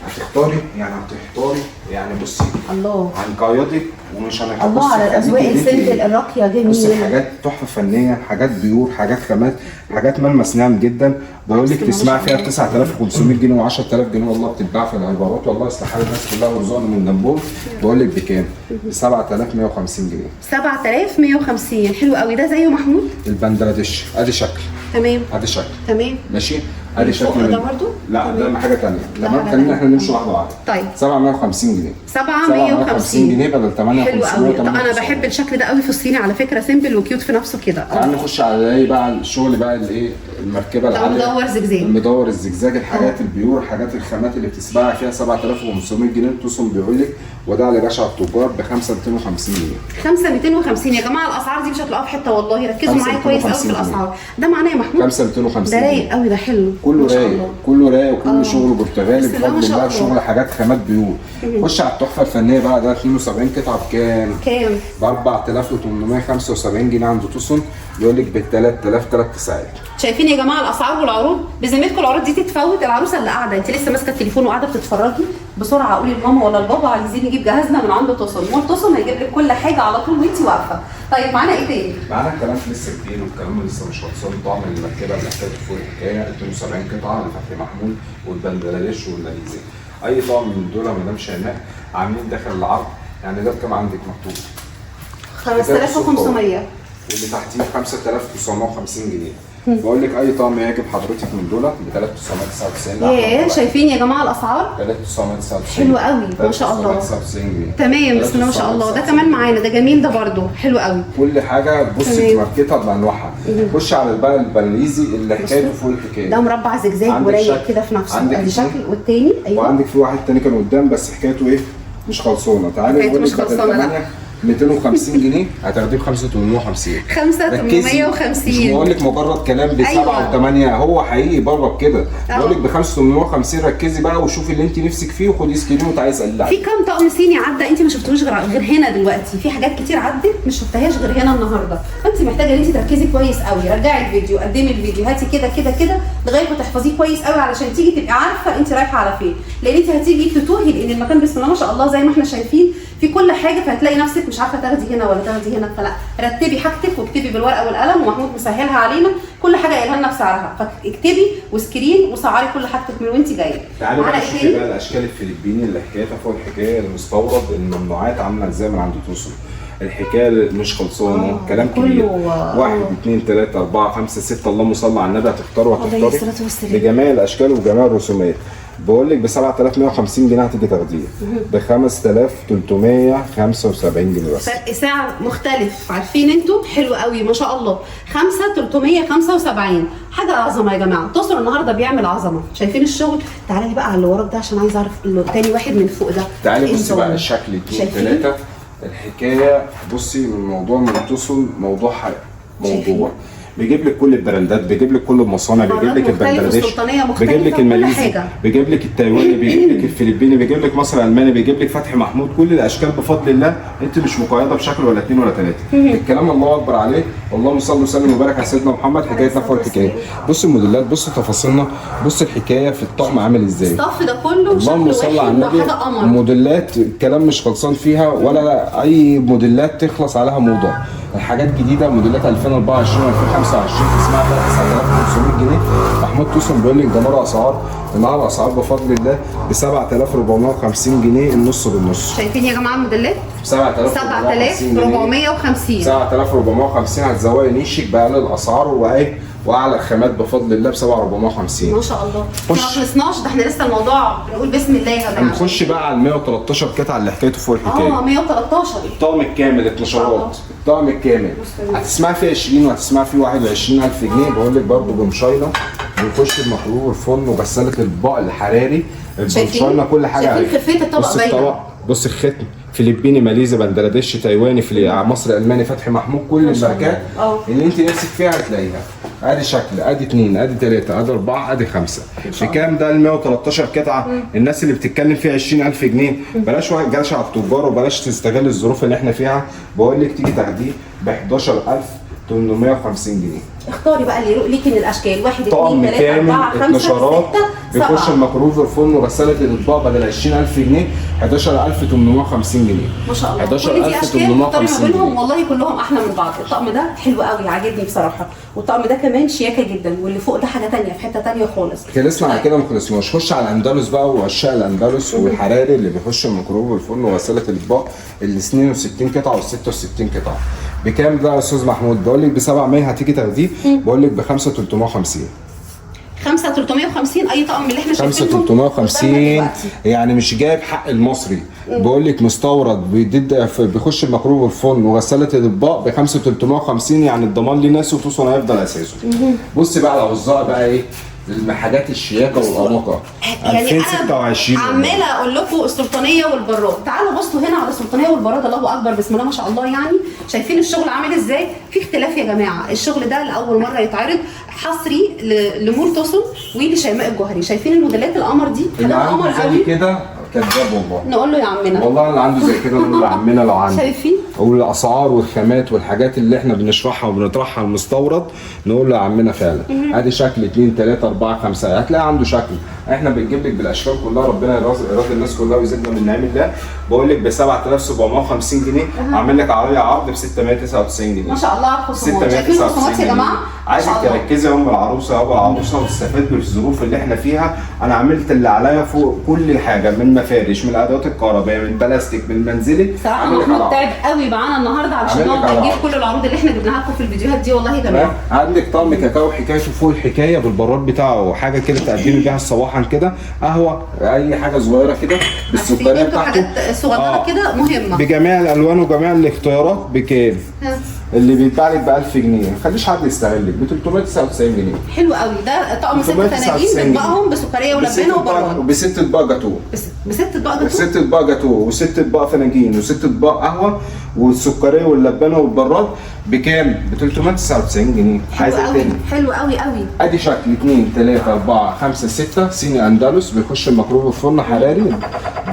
هتحتاري يعني بصي الله هنقيدك ومش هنحط. الله على الاذواق السيمبل الراقيه جميله. بصي حاجات تحفه فنيه، حاجات بيور، حاجات خامات، حاجات ملمس ناعم جدا. بقول لك تسمعي فيها ب 9500 جنيه و 10000 جنيه والله بتتباع في العبارات. والله استحاله الناس كلها ورزقنا من جنبهم. بقول لك بكام؟ ب 7150 جنيه. 7150. حلو قوي. ده زيه محمود البنجلاديش. ادي شكل. تمام. ادي شكل. تمام. ماشي. ادي شكل ده برضه؟ لا ده حاجه ثانيه. لما خلينا احنا نمشي واحده واحده. طيب 750 جنيه. 750 جنيه بدل 5800. حلو قوي. انا بحب الشكل ده قوي في الصيني على فكره، سيمبل وكيوت في نفسه كده. تعالى نخش على ايه بقى الشغل بقى الايه المركبه العاليه. المدور زجزاج. المدور الزجزاج. الحاجات البيور، حاجات الخامات اللي بتتباع فيها 7500 جنيه. توصل بيقول لك وداع لباشا التجار ب 5250 جنيه. 5250 يا جماعه. الاسعار دي مش هتلاقوها في حته والله. ركزوا معايا كويس قوي في الاسعار. ده معناه يا محمود 5250 ده رايق قوي، ده حلو كله رايق كله رايق وكله شغل برتغالي بفضل الله. شغل حاجات خامات بيور. خش على التحفه الفنيه بقى. ده 72 قطعه بكام؟ ب 4875 جنيه عند توسون. بيقول لك ب 3000 3 ساعات. شايفين يا جماعه الاسعار والعروض؟ بذمتكم العروض دي تتفوت؟ العروسه اللي قاعده انت لسه ماسكه التليفون وقاعده بتتفرجي، بسرعه قولي لماما ولا لبابا عايزين نجيب جهازنا من عند توسون. مول توسون هيجيب لك كل حاجه على طول وانت واقفه. طيب معانا ايه تاني؟ معانا الكلام لسه كتير والكلام لسه مش خلصان. طعم المركبه اللي حكايه فوق الحكايه 72 قطعه لفتحي محمود والبنجلاديش والماليزي. اي طعم من دول يا مدام شيماء عاملين داخل العرض. يعني ده بكام عندك مكتوب؟ 5500 واللي تحتيه 5950 جنيه. بقول لك اي طقم يعجب حضرتك من دول ب 3999. ياه شايفين يا جماعه الاسعار؟ 3999 حلو قوي ما شاء الله. 3999 جنيه. تمام بسم الله ما شاء الله. ده كمان معانا، ده جميل، ده برده حلو قوي. كل حاجه بصي في ماركتها بانواعها. خش على بقى البنليزي اللي حكايته فوق الحكايه. ده مربع زجزاج ورايق كده في نفسه، ادي شكل. والتاني ايوه، وعندك في واحد تاني كان قدام بس حكايته ايه؟ مش خلصانه. تعالي نقول لك بدل 250 جنيه هتاخديه ب 5850. 5850. مش بقول لك مجرد كلام ب 7 و8، هو حقيقي بره كده. بقول لك ب 5850. ركزي بقى وشوفي اللي انت نفسك فيه وخدي سكرين وتعالي اسالي عليه. في كام طقم صيني عدى انت ما شفتوش غير هنا دلوقتي؟ في حاجات كتير عدت مش شفتهاش غير هنا النهارده، فانت محتاجه ان انت تركزي كويس قوي. رجعي الفيديو، قدمي الفيديو، هاتي كده كده كده لغايه ما تحفظيه كويس قوي علشان تيجي تبقي عارفه انت رايحه على فين، لان انت هتيجي تتوهي لان المكان بسم الله ما شاء الله زي ما احنا شايفين في كل حاجه، فهتلاقي نفسك مش عارفه تاخدي هنا ولا تاخدي هنا. فلا، رتبي حاجتك واكتبي بالورقه والقلم، ومحمود مسهلها علينا، كل حاجه قايلها لنا بسعرها، فاكتبي وسكرين وسعري كل حاجتك من وانت جايه. تعالي بقى نشوف بقى الاشكال الفلبيني اللي حكايتها فوق الحكايه، المستورد، الممنوعات عامله ازاي من عند توصل. الحكايه مش خلصانه، كلام كبير. 1 2 3 4 5 6 اللهم صل على النبي. هتختاروا بجميع الاشكال وجميع الرسومات. بقول لك ب 7150 جنيه هتيجي تاخديه ب 5375 جنيه بس. فرق سعر مختلف، عارفين انتوا؟ حلو قوي ما شاء الله. 5375 حاجه عظمه يا جماعه. توصل النهارده بيعمل عظمه. شايفين الشغل؟ تعالي لي بقى على اللي وراك ده عشان عايزه اعرف تاني واحد من فوق ده. تعالي بصي بقى الشكل 2 3 الحكايه. بصي الموضوع من توصل موضوع موضوع بيجيب لك كل البراندات، بيجيب لك كل المصانع، بيجيب لك البنجلاديش، بيجيب لك الماليزي، بيجيب لك التايواني، بيجيب لك الفلبيني، بيجيب لك مصر الالماني، بيجيب لك فتحي محمود. كل الاشكال بفضل الله. انت مش مقيده بشكل ولا 2 ولا 3. الكلام الله اكبر عليه. اللهم صل وسلم وبارك على سيدنا محمد. حكايتنا فوق الحكايه. بص الموديلات، بص تفاصيلنا، بص الحكايه في الطقم عامل ازاي. الصف ده كله اللهم صل على النبي. الموديلات الكلام مش خلصان فيها، ولا اي موديلات تخلص عليها موضه. الحاجات جديده، موديلات 2024 2025 اسمها 9500 جنيه. محمود توصل بيقول لك ده نار اسعار. النهارده الاسعار بفضل الله ب 7450 جنيه النص بالنص. شايفين يا جماعه الموديلات؟ 7450. 7450 هتزوقي نيشك باقل الاسعار واعلى الخامات بفضل الله ب 7450 ما شاء الله. ما خلصناش، ده احنا لسه الموضوع بنقول بسم الله يا جماعه. هنخش بقى على ال 113 قطعه اللي حكايته فوق الحكايه. 113 الطقم الكامل 12 الطقم الكامل هتسمعي فيه 20 وهتسمعي فيه 21000 جنيه. بقول لك برضه بمشايله. بنخش بمخروج الفرن وغساله الاطباق الحراري. البنشايله كل حاجه. شايفين خفيه الطبق باينه. بص الختم فلبيني، ماليزي، بنجلاديش، تايواني، في مصر الالماني، فتحي محمود. كل الماركات اللي انت نفسك فيها هتلاقيها. ادي شكل، ادي 2 ادي 3 ادي 4 ادي 5. بكام ده ال 113 قطعه؟ الناس اللي بتتكلم فيها 20000 جنيه بلاش جلشه على التجار وبلاش تستغل الظروف اللي احنا فيها. بقول لك تيجي تاخديه ب 11850 جنيه. اختاري بقى اللي يروق ليكي من الاشكال. 1 2 3 4 5 6 بيخش 7. الميكرويف الفرن وغساله الاطباق بدل 20000 جنيه 11850 جنيه. ما شاء الله. 11850 جنيه. والله كلهم احلى من بعض. الطقم ده حلو قوي عاجبني بصراحه، والطقم ده كمان شياكه جدا، واللي فوق ده حاجه ثانيه في حته ثانيه خالص. خلصنا على كده ما خلصناش. خش على الاندلس بقى وعشاق الاندلس والحراري اللي بيخش الميكرويف الفرن وغساله الاطباق ال 62 قطعه وال 66 قطعه. بكام ده يا استاذ محمود؟ بقول لك ب 700 هتيجي تاخديه. بقول لك ب 5350. 5350 اي طقم اللي احنا شايفينه 5350 يعني مش جايب حق المصري. بقول لك مستورد بيخش الميكرويف الفرن وغساله الاطباق ب 5350 يعني الضمان ليه ناس وتوصل هيفضل اساسه. بص بقى العزاء بقى ايه؟ الحاجات الشياكه والاناقه. يعني 2026 انا عماله اقول لكم السلطانيه والبراد. تعالوا بصوا هنا على السلطانيه والبراد. الله اكبر بسم الله ما شاء الله. يعني شايفين الشغل عامل ازاي؟ في اختلاف يا جماعه. الشغل ده لاول مره يتعرض حصري لمول توصل ولشيماء الجوهري. شايفين الموديلات القمر دي؟ اللي عنده زي كده كذاب والله. نقول له يا عمنا والله اللي عنده زي كده نقول له يا عمنا لو عنده. شايفين؟ والاسعار والخامات والحاجات اللي احنا بنشرحها وبنطرحها المستورد نقول له يا عمنا فعلا. ادي شكل 2 3 4 5 هتلاقي عنده شكل. احنا بنجيب لك بالاشكال كلها. ربنا يرضي الناس كلها ويزيدنا من نعم الله. بقول لك ب 7750 جنيه اعمل لك عليها عرض ب 699 جنيه. ما شاء الله على الخصومات. شايفين الخصومات يا جماعه؟ عايزك تركزي يا ام العروسه يا ابو العروسه وتستفاد بالظروف اللي احنا فيها. انا عملت اللي عليا فوق كل حاجه، من مفارش، من الادوات الكهربائيه، من بلاستيك، من منزلي. صراحه محمود تعب قوي معانا النهارده علشان نقدر نجيب كل العروض اللي احنا جبناها لكم في الفيديوهات دي. والله يا جماعه عندك طقم كاكاو حكايته فوق الحكايه بالبراد بتاعه، حاجه كده تقدمي بيها الصباحا كده، قهوه، اي حاجه صغيره كده بالسكريه بتاعته. حاجات صغيره كده مهمه بجميع الالوان وجميع الاختيارات. بكام؟ اللي بيتباع لك ب 1000 جنيه، ما تخليش حد يستغلك ب 399 جنيه. حلو قوي، ده طقم 6 فناجين بنطبقهم بسكريه ولبانه وبراد، وبست اطباق جاتوه، بست اطباق جاتوه، 6 اطباق جاتوه وست اطباق فناجين وست اطباق قهوه والسكريه واللبانه والبراد بكام؟ ب 399 جنيه. حلو قوي حلو قوي قوي. ادي شكل 2 3 4 5 6 صيني اندلس بيخش الميكرويف فرن حراري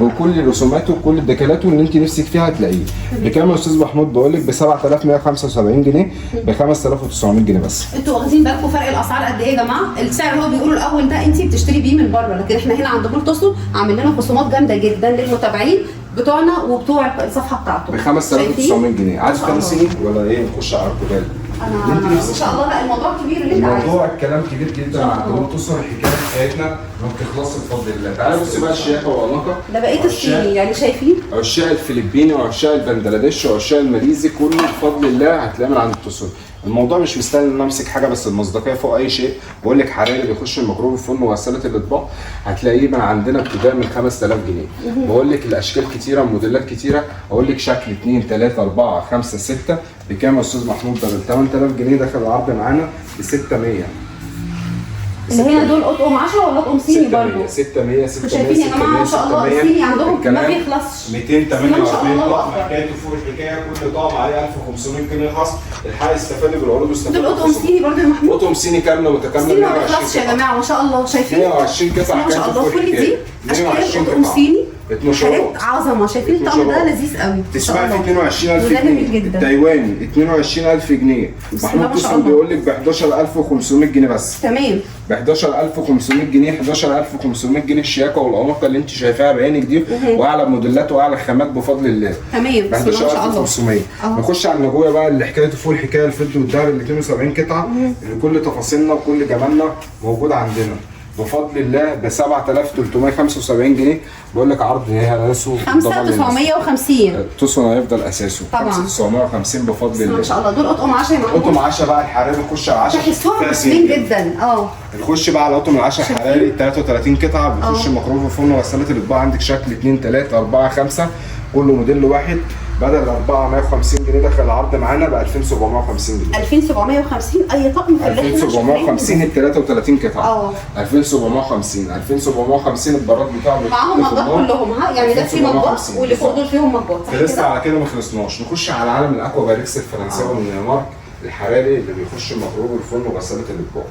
بكل رسوماته وكل دكالاته اللي انت نفسك فيها هتلاقيه. بكام يا استاذ محمود؟ بقول لك ب 7175 جنيه، ب 5900 جنيه بس. انتوا واخدين بالكم فرق الاسعار قد ايه يا جماعه؟ السعر اللي هو بيقوله الاول ده انت بتشتري بيه من بره، لكن احنا هنا عند مول توسون عامل لنا خصومات جامده جدا للمتابعين بتوعنا وبتوع الصفحه بتاعته ب 5900 جنيه. عايز كام صيني ولا ايه؟ نخش على الكوبايه. انا ان شاء الله. لا الموضوع كبير اللي انت عايزه. الموضوع الكلام كبير جدا عند مول توسون، الحكايه بتاعتنا ما بتخلصش بفضل الله. تعالى بص بقى الشياكه والاناقه. ده بقيه الصيني يعني شايفين؟ عشاق الفلبيني وعشاق البنجلاديش وعشاق الماليزي كله بفضل الله هتلاقيه من عند توسون. الموضوع مش مستاهل ان انا امسك حاجه، بس المصداقيه فوق اي شيء. بقول لك حراري بيخش الميكرويف فرن وغساله الاطباق هتلاقيه من عندنا ابتداء من 5000 جنيه. بقول لك الاشكال كتيره موديلات كتيره. اقول لك شكل 2 3 4 5 6 بكام يا استاذ محمود؟ ده ب 8000 جنيه داخل العرض معانا ب 600. اللي هنا دول اطقم 10 ولا اطقم صيني برضه؟ 600 شايفين يا جماعه ما شاء الله الصيني عندهم ما بيخلصش. 248 طقم حكايته فوق الحكايه، كل طقم عليه 1500 جنيه خصم. الحق استفادوا بالعروض واستفادوا. دول اطقم صيني برضه يا محمود؟ اطقم صيني كامله متكامله. الصيني ما بيخلصش يا جماعه ما شاء الله. شايفين 120 قطعه ما شاء الله كل دي اشكال اطقم صيني حاجات عظمه. شايفين الطقم ده لذيذ قوي. تسمع في 22000 جنيه التايواني 22000 جنيه. محمود توسون بيقول لك ب 11500 جنيه بس. تمام ب 11500 جنيه. 11500 جنيه الشياكه والاناقه اللي انت شايفاها بعينك دي، واعلى موديلات واعلى خامات بفضل الله. تمام ب 11500. نخش على النجويه بقى اللي حكايته فوق الحكايه، الفضه والذهب ال 72 قطعه اللي كل تفاصيلنا وكل جمالنا موجود عندنا بفضل الله ب 7375 جنيه. بقول لك عرض نهائي راسه 5950. توسون هيفضل اساسه طبعا 5950 بفضل الله. ما شاء الله. دول اطقم 10 يا محمود. اطقم 10 بقى الحراري. نخش على 10 تحسوها مسلمين جدا. نخش بقى على اطقم ال 10 حراري 33 قطعه بيخش الميكرويف فرن وغساله الاطباق. عندك شكل 2 3 4 5 كله موديل واحد بدل 450 جنيه داخل العرض معانا ب 2750 جنيه. 2750 اي طقم في اللي احنا 2750 ال 33 قطعه. 2750 البراد بتاعه معاهم مجات كلهم. ها يعني ده فيه مجات واللي فوق دول فيهم مجات. لسه على كده ما خلصناش. نخش على عالم الاكوا باريكس الفرنساوي من النمارك الحراري اللي بيخش الميكرويف الفرن وغساله الاطباق.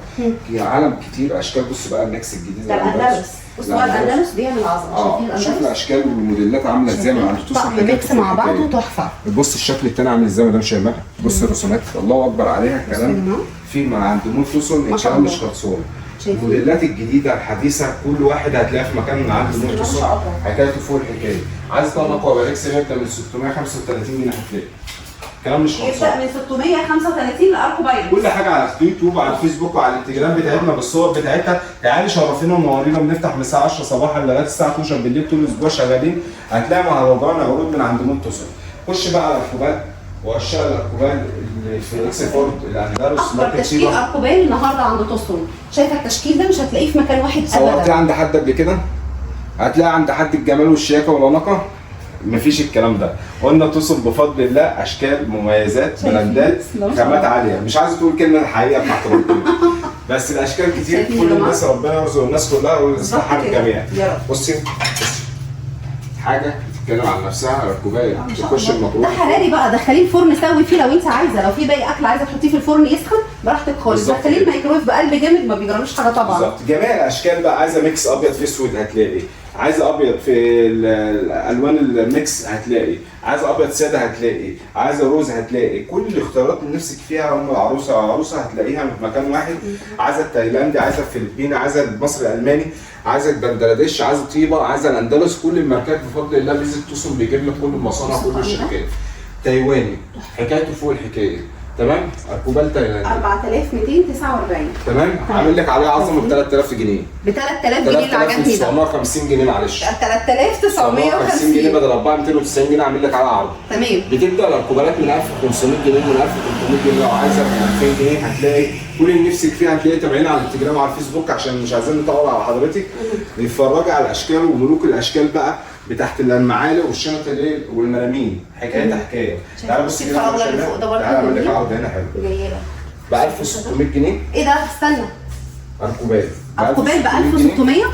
في عالم كتير اشكال. بص بقى الميكس الجديد ده الاندلس. بص هو الاندلس بيعمل عظمه. شوف الاشكال والموديلات عامله ازاي من عند توسون. ميكس مع بعضه تحفه. بص الشكل التاني عامل ازاي مدام شيماء. بص الرسومات الله اكبر عليها. الكلام في من عند مول توسون الكلام مش خلصان. الموديلات الجديده الحديثه كل واحد هتلاقيها في مكان من عند مول توسون حكايته فوق الحكايه. عايز طقم اقوى باريكس يبدا من 635 جنيه هتلاقي. الكلام مش خلصان. يبدا من 635 لاركو باين. كل حاجه على اليوتيوب وعلى الفيسبوك وعلى الانستجرام بتاعتنا بالصور بتاعتها. تعالي شرفينا ومنورينا. بنفتح من الساعه 10 صباحا لغايه الساعه 12 بالليل طول الاسبوع شغالين. هتلاقي مع ربعنا عروض من عند مول توسون. خش بقى على الاركوبال وعشاق الاركوبال اللي في اكس فورد الاندلس. اكبر تشكيل اركوبال النهارده عند توسون. شايف التشكيل ده مش هتلاقيه في مكان واحد ابدا. صورتيه عند حد قبل كده؟ هتلاقي عند حد الجمال والشياكه والاناقه؟ مفيش الكلام ده. قلنا توسون بفضل الله اشكال مميزات براندات خامات عاليه. مش عايز تقول كلمه الحقيقه بتاعت ربنا بس الاشكال كتير. كل الناس ربنا يرزق الناس كلها ويصلح حال الجميع. بصي حاجه بتتكلم عن نفسها. الكوبايه تخش الميكرويف. ده حراري بقى. دخليه الفرن سوي فيه لو انت عايزه. لو في باقي اكل عايزه تحطيه في الفرن يسخن براحتك خالص. دخليه الميكرويف بقلب جامد ما بيجرالوش حاجه طبعا. بالظبط. جميع الاشكال بقى. عايزه ميكس ابيض في اسود هتلاقي. عايزه ابيض في الالوان الميكس هتلاقي. عايزه ابيض ساده هتلاقي. عايزه روز هتلاقي. كل الاختيارات اللي نفسك فيها ام العروسه او عروسه هتلاقيها في مكان واحد. عايزه التايلاندي، عايزه الفلبيني، عايزه المصري الالماني، عايزه البنجلاديش، عايزه طيبه، عايزه الاندلس. كل الماركات بفضل الله ميزه توسون بيجيب لك كل المصانع كل الشركات. تايواني حكايته فوق الحكايه. تمام. اركوبال تايلاندي 4249. تمام. عامل لك عليه عظمه ب 3000 جنيه. ب 3000 جنيه اللي عجبني ده. 950 جنيه معلش. 3950 جنيه بدل 4290 جنيه عامل لك على عرض. تمام. بتبدا الاركوبالات من 1500 جنيه من 1300 جنيه. لو عايزه ب 2000 جنيه هتلاقي كل اللي نفسك فيها. هتلاقي تابعينا على الانستجرام وعلى الفيسبوك عشان مش عايزين نطول على حضرتك. نتفرجي على الاشكال وملوك الاشكال بقى بتاعت المعالق والشنط الايه والملامين، حكايتها حكايه. تعالى بص كده الفراوله اللي فوق ده برضه تعالى اعمل لك عرض هنا حلو جايه لك ب 1600 جنيه. ايه ده؟ استنى، اركوبال اركوبال ب 1600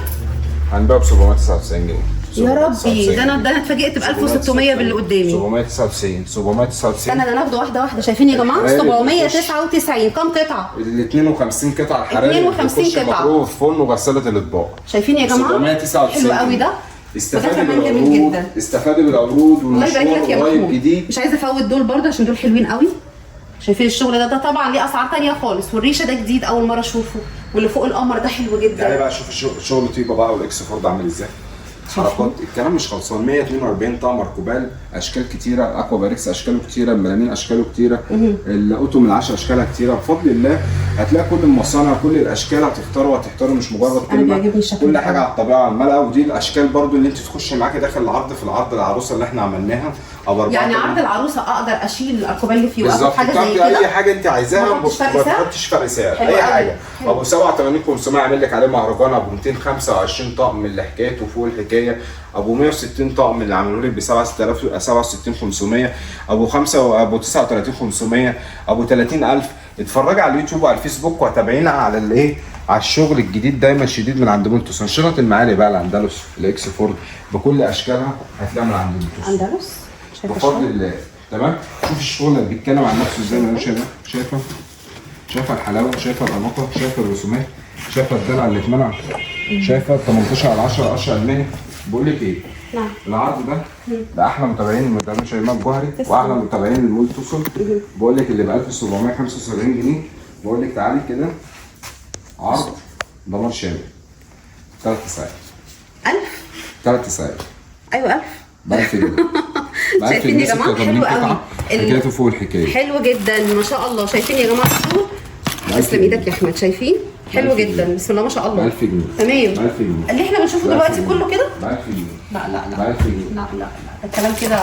هنبيعه ب 799 جنيه. يا ربي، ده انا اتفاجئت ب 1600 باللي قدامي. 799 استنى ده ناخده واحده واحده. شايفين يا جماعه؟ 799. كام قطعه؟ ال 52 قطعه الحراري 52 قطعه مكروه في فرن وغساله الاطباق. شايفين يا جماعه؟ 799 حلو قوي ده. استفادوا كمان جميل بالعروض، جدا. استفادوا بالعروض الله يبارك لك يا والمشروع محمود. جديد. مش عايزه افوت دول برضه عشان دول حلوين قوي. شايفين الشغل ده طبعا ليه اسعار تانية خالص، والريشه ده جديد اول مره اشوفه، واللي فوق القمر ده حلو تعالى جدا. بقى شوف الشغل طيبه بقى والاكس فورد عامل ازاي. حركات الكلام مش خلصان. 142 طقم اركوبال، اشكال كتيره. اكوا باريكس اشكاله كتيره، الملامين اشكاله كتيره، الاوتو من 10 اشكالها كتيره. بفضل الله هتلاقي كل المصانع كل الاشكال هتختاروا مش مجرد كلمه، كل حاجه على الطبيعه على الملأ. ودي الاشكال برضو اللي انت تخش معاكي داخل العرض في العرض العروسه اللي احنا عملناها او يعني عرض العروسه اقدر اشيل الاركوبال اللي فيه واخد بالظبط. حاجه زي كده. اي حاجه انت عايزاها ما تحطش فرق سعر. حلو اي قوي. حاجه. حلو. ابو 87,500 اعمل لك عليه مهرجان ابو 225 طقم اللي حكايته فوق الحكايه. ابو 160 طقم اللي عملوا لك ب 67,500. ابو 39,500. ابو 30,000. اتفرجي على اليوتيوب وعلى الفيسبوك وتابعينا على الايه، على الشغل الجديد دايما شديد من عند مولتوس. شنط المعالي بقى الاندلس الاكس فورد بكل اشكالها هتلاقيها من عند مولتوس اندلس. شايفه بفضل الشغل؟ الله. تمام. شوف الشغل اللي بيتكلم عن نفسه ازاي يا باشا. شايفه الحلاوه، شايفه الاناقه، شايفه الرسومات، شايفه الدلع اللي اتمنع، شايفه 18 على 10 قشه الماني. بقول لك ايه؟ نعم. العرض ده احلى متابعين شيماء الجوهري واحلى متابعين المول توصل. بقول لك اللي ب 1775 جنيه. بقول لك تعالي كده عرض دمار شامل 3 ساعات. 1000. 3 ساعات. ايوه 1000. ب 1000 جنيه. شايفين يا جماعه؟ حلو قوي. حكايته فوق الحكايه. حلو جدا ما شاء الله. شايفين يا جماعه الشغل؟ تسلم ايدك يا احمد. شايفين؟ حلو جدا بسم الله ما شاء الله. 1000 جنيه. تمام. 1000 جنيه. اللي احنا بنشوفه دلوقتي كله كده؟ ب 1000 جنيه. لا لا لا. ب 1000 جنيه. لا لا لا، الكلام كده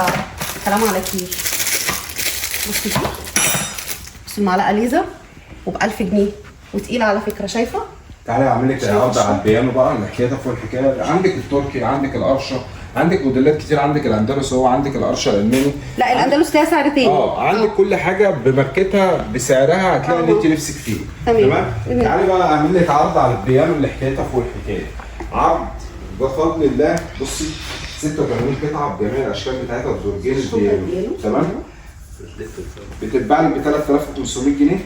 كلام على كتير. بصي دي بصي المعلقه ليزر وب 1000 جنيه وتقيله على فكره. شايفه؟ تعالى اعمل لك عرض على البيانو بقى اللي حكايتها فوق الحكايه. عندك التركي، عندك القرشه، عندك موديلات كتير، عندك الاندلس هو عندك القرشه الالماني. لا الاندلس ليها سعر تاني. عندك كل حاجه بماركتها بسعرها هتلاقي اللي انت نفسك فيه. تمام. تعالي بقى اعمل لك عرض على البيانو اللي حكايتها فوق الحكايه. عرض بفضل الله. بصي 86 قطعه بجميع الاشكال بتاعتها الزرجين البيانو. تمام. بتتباع لك ب 3500 جنيه.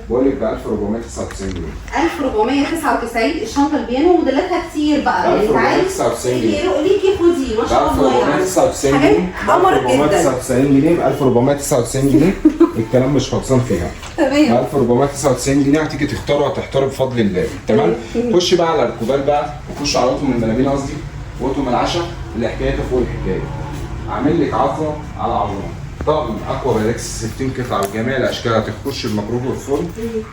بقول لك ب 1499 جنيه. 1499. الشنطه البيانو موديلاتها كتير بقى. 1499 جنيه. ليكي خدي ما شاء الله يعني. 1499 حاجات جنيه. قمر جدا. 1499 جنيه. ب 1499 جنيه. الكلام مش خلصان فيها. تمام. 1499 جنيه هتيجي تختاروا هتحتاروا بفضل الله. تمام. خش بقى على الاركوبال بقى وخش على اوتو من الملامين قصدي واوتو من العشا اللي حكايته فوق الحكايه. عامل لك عظمه على عظمه. طقم اكوا باريكس 60 قطعه بجميع الاشكال هتخش الميكرويف والفرن.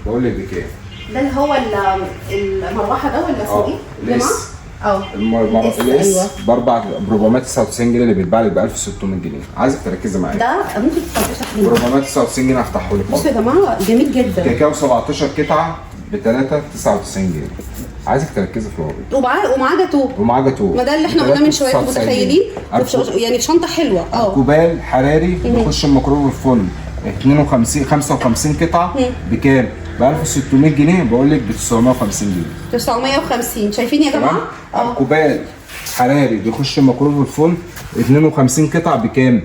بقول لك بكام؟ ده اللي هو المروحه ده ولا اسمه ايه؟ الاس. الاس الاس ب 499 جنيه اللي بيتباع لك ب 1600 جنيه. عايزك تركزي معايا. ده ممكن تفتح لي 499 جنيه هفتحه لك. بصوا يا جماعه جميل جدا. كاكاو 17 قطعه ب 399 جنيه. عايزك تركزي في الوضع. ومعاه جاتوه. ومعاه جاتوه. ما ده اللي احنا قلناه من شويه متخيلين. يعني في شنطه حلوه. كوبال حراري بيخش الميكرويف والفرن 55 قطعه بكام؟ ب 1600 جنيه. بقول لك ب 950 جنيه. 950. شايفين يا جماعه؟ كوبال حراري بيخش الميكرويف والفرن 52 قطعه بكام؟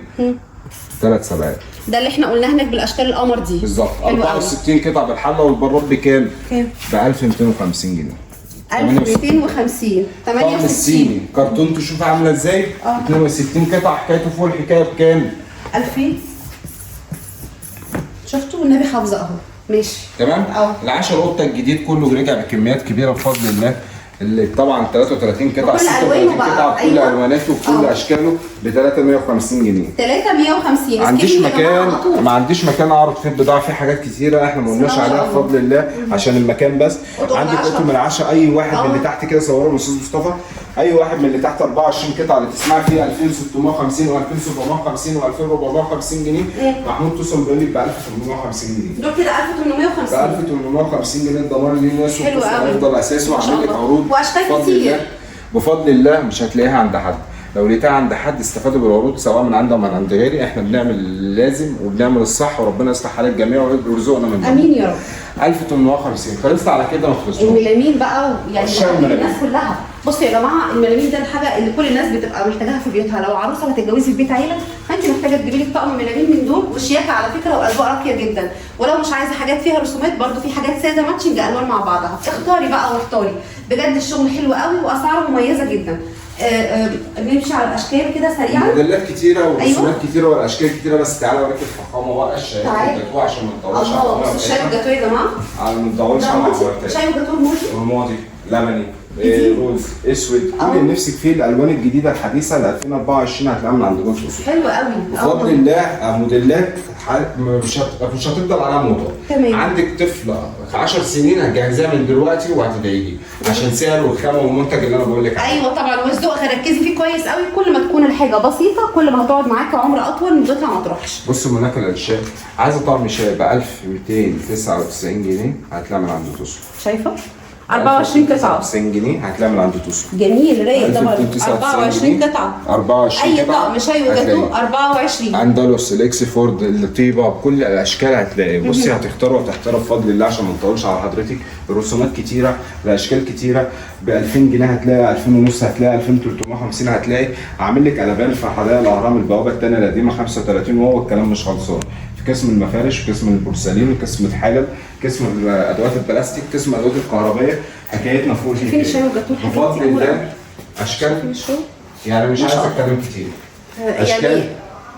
3 سبعات. ده اللي احنا قلناه هناك بالاشكال القمر دي. بالظبط. 64 قطعه بالحله والبراد بكام؟ ب 1250 جنيه. 1250. 68 الصيني كرتونته شوف عامله ازاي؟ 62 قطعه حكايته فوق الحكايه بكام؟ 2000. شفتوا والنبي حافظه اهو. ماشي تمام. العشا القطه الجديد كله رجع بكميات كبيره بفضل الله. اللي طبعا 33 قطعه 36 قطعه بكل الواناته وبكل اشكاله ب 350 جنيه. 350. ما عنديش مكان اعرض فيه البضاعه. فيه حاجات كتيره احنا ما قلناش عليها بفضل الله عشان المكان بس. عندك قطن من العشا اي واحد من اللي تحت كده صوره الاستاذ مصطفى. اي واحد من اللي تحت 24 قطعه اللي تسمع فيه 2650 و2750 و2450 جنيه. محمود توصل بيقول لك ب 1850 جنيه. دول كده 1850. ب 1850 جنيه. الدمار اللي الناس هيفضل اساسي وعامل لك عروض واشكال كتير بفضل الله مش هتلاقيها عند حد. لو لقيتها عند حد استفادوا بالعروض سواء من عندي او من عند غيري، احنا بنعمل اللازم وبنعمل الصح، وربنا يصلح حال الجميع ويرزقنا من امين يا رب. 1850 خلصت على كده ما خلصتش. الملامين بقى يعني الملامين. الناس كلها. بصوا يا جماعه الملامين ده الحاجه اللي كل الناس بتبقى محتاجاها في بيوتها، لو عروسه هتتجوزي في بيت عيله فانت محتاجه تجيبي لك طقم ملامين من دول، وشياكه على فكره واذواق راقيه جدا، ولو مش عايزه حاجات فيها رسومات برده في حاجات ساده ماتشنج الوان مع بعضها، اختاري بقى واختاري، بجد الشغل حلو قوي واسعاره مميزه جدا. نمشي على الاشكال كده سريعا. موديلات كتيره ورسومات أيوة. كتيره والاشكال كتيره، بس تعالى اوريك الفخامه بقى الشاي والجاتوه عشان ما نطولش على الله، بصوا الشاي والجاتوه يا جماعه. ما نطولش على العوارات. شاي وجاتوه موزي رمادي، لبني، روز، اسود، كل اللي نفسك فيه. الالوان الجديده الحديثه ل 2024 هتلاقيها من عند جونز اوسو. حلو قوي بفضل الله موديلات مش هتفضل على موضه. تمام. عندك طفله 10 سنين هتجهزيها من دلوقتي وهتدعي لي عشان سعر والخامه والمنتج اللي انا بقول لك عليه. ايوه طبعا، والذوق ركزي فيه كويس قوي، كل ما تكون الحاجه بسيطه كل ما هتقعد معاكي عمر اطول مدتها ما تروحش. بصوا مناك الاشياء، عايزه طقم شاي ب 1299 جنيه هتلاقي من عند توسو. شايفه 24 قطعه 90 جنيه هتلاقي من عند توسو. جميل رايق طبعا. 24 قطعه 24 اي قطعه طقم شاي وجاتوه 24. اندلس، الاكسفورد، الطيبه، بكل الاشكال هتلاقي. بصي هتختاروا بفضل الله عشان ما نطولش على حضرتك. الرسومات كتيره، الاشكال كتيره. ب 2000 جنيه هتلاقي، 2000 ونص هتلاقي، 2350 هتلاقي. عامل لك قلبان في حدائق الاهرام البوابه الثانيه القديمه 35، وهو الكلام مش خلصان. في قسم المفارش، قسم البورسلين، قسم الحلل، قسم ادوات البلاستيك، قسم الادوات الكهربائيه. حكايتنا فوق فين الشاي والجاتوه بفضل الله. اشكال يعني مش عايز اتكلم كتير. اشكال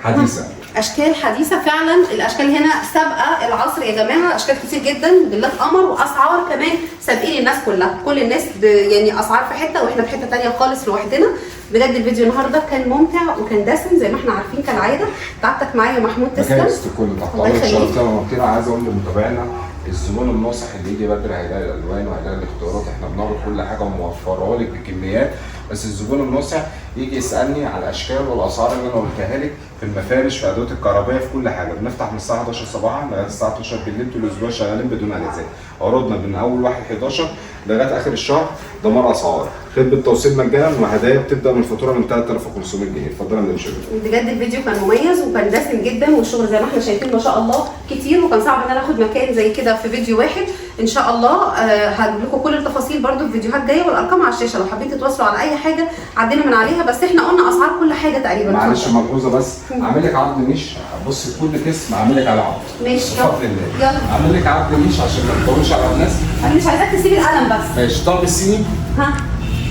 حديثه، اشكال حديثه فعلا. الاشكال هنا سابقه العصر يا جماعه، اشكال كتير جدا موديلات قمر، واسعار كمان سابقين الناس كلها. كل الناس يعني اسعار في حته واحنا في حته ثانيه خالص لوحدنا. بجد الفيديو النهارده كان ممتع وكان دسم زي ما احنا عارفين كالعاده. تعبتك معايا يا محمود، تسلم. مجهز كل تحت شرطه. عايز اقول لمتابعينا الزبون الناصح اللي يجي بدري هيلاقي الالوان وهيلاقي الاختيارات. احنا بنعرض كل حاجه وموفرها لك بكميات، بس الزبون الناصح يجي يسالني على الاشكال والاسعار اللي انا قلتها لك في المفارش، في ادوات الكهربائيه، في كل حاجه. بنفتح من الساعه 11 صباحا لغايه الساعه 12 بالليل طول الاسبوع، شغالين بدون اجازات. عروضنا من اول 1/11 لغايه اخر الشهر دمار اسعار، خدمه توصيل مجانا وهدايا بتبدا من الفاتوره من 3500 جنيه. اتفضل يا مدام شيرين. بجد الفيديو كان مميز وكان دسم جدا، والشغل زي ما احنا شايفين ما شاء الله كتير، وكان صعب ان انا اخد مكان زي كده في فيديو واحد. ان شاء الله هجيب لكم كل التفاصيل برده في فيديوهات جايه، والارقام على الشاشه لو حابين تتواصلوا على اي حاجه عدينا من عليها، بس احنا قلنا اسعار كل حاجه تقريبا. معلش ملحوظه بس، عامل لك عرض نيش. بص كل قسم عامل لك على عرض. ماشي بفضل الله. يلا عامل لك عرض نيش عشان ما نطولش على الناس. انا مش عايزاك تسيب القلم بس. ماشي. طقم الصيني ها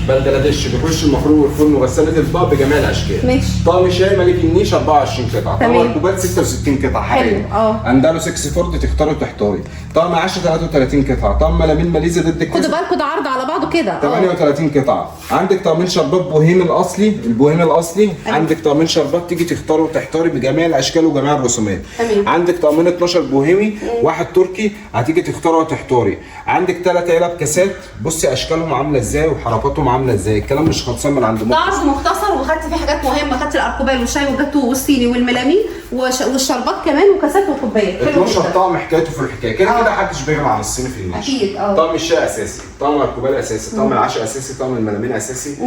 بنجلاديش بيخش المفروض والفرن وغسالة الاطباق بجميع الاشكال. ماشي. طقم شاي ملك النيش 24 قطعه. تمام. طقم ركوبات 66 قطعه حاليا. اندلس اكسفورد تختاري وتحتاري. طقم عشا 33 قطعه. طقم ملامين ماليزيا ضد الكسر خدوا بالكم ده عرض على بعضه كده 38 قطعه. عندك طقمين شربات بوهيم الاصلي، البوهيم الاصلي. عندك طقمين شربات تيجي تختاري وتحتاري بجميع الاشكال وجميع الرسومات. تمام. عندك طقمين 12 بوهيمي، واحد تركي، هتيجي تختاري وتحتاري. عندك 3 علب كاسات، بصي اشكالهم عامله ازاي وحركاتهم عامله ازاي. الكلام مش خلصان من عند ده عرض مختصر، وخدت فيه حاجات مهمه، خدت الاركوبال والشاي والجاتوه والصيني والملامين والشربات كمان وكاسات وكوبايات. 12 طقم حكايته في الحكايه كده كده. محدش بيغنى عن الصيني في النيش. اكيد. طقم الشاي اساسي، طقم الاركوبال اساسي، طقم العشاء اساسي، طقم الملامين اساسي،